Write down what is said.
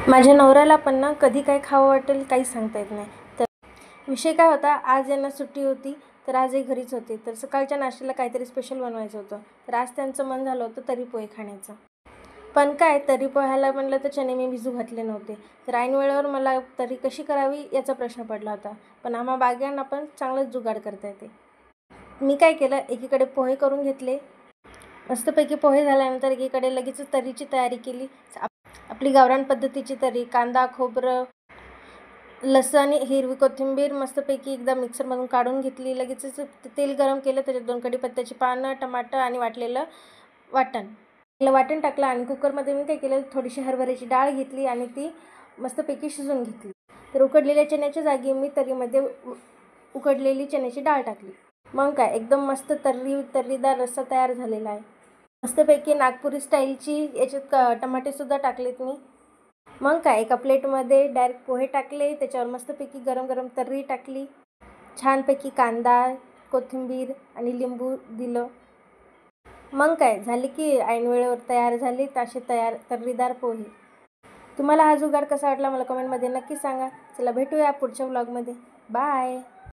माझ्या नवऱ्याला पण ना कधी काय खावं वाटेल काही सांगता येत नाही. तर विषय काय होता, आज यांना सुट्टी होती तर आजही घरीच होते. तर सकाळच्या नाश्त्याला काहीतरी स्पेशल बनवायचं होतं. तर आज त्यांचं मन झालं होतं तर्री पोहे खाण्याचं. पण काय, तर्री पोह्याला म्हणलं तर चणे मी भिजू घातले नव्हते. तर ऐन वेळेवर मला तर्री कशी करावी याचा प्रश्न पडला होता. पण आम्हा बाघ्यांना पण चांगलंच जुगाड करता येते. मी काय केलं, एकीकडे पोहे करून घेतले. मस्तपैकी पोहे झाल्यानंतर एकीकडे लगेचच तर्रीची तयारी केली. आपली गावरान पद्धतीची तर्री, कांदा, खोबरं, लसूण, हिरवी कोथिंबीर मस्तपैकी एकदा मिक्सरमधून काढून घेतली. लगेचच तेल गरम केलं, त्याच्यात 2 कढीपत्त्याची पानं, टमाटर आणि वाटलेलं वाटण टाकलं आणि कुकरमध्ये मी काय केलं, थोडीशी हरभऱ्याची डाळ घेतली आणि ती मस्तपैकी शिजवून घेतली. तर उकडलेल्या चण्याच्या जागी मी तर्रीमध्ये उकडलेली चण्याची डाळ टाकली. मग काय, एकदम मस्त तर्रीदार रस्सा तयार झालेला आहे. मस्तपैकी नागपुरी स्टाईलची याच्यात टमाटेसुद्धा टाकलेत मी. मग काय, एका प्लेटमध्ये डायरेक्ट पोहे टाकले, त्याच्यावर मस्तपैकी गरम गरम तर्री टाकली, छानपैकी कांदा, कोथिंबीर आणि लिंबू दिलं. मग काय, झाले की ऐन वेळेवर तयार झाले असे तर्रीदार पोहे. तुम्हाला हा जुगाड कसा वाटला मला कमेंटमध्ये नक्की सांगा. चला भेटूया पुढच्या व्लॉगमध्ये. बाय.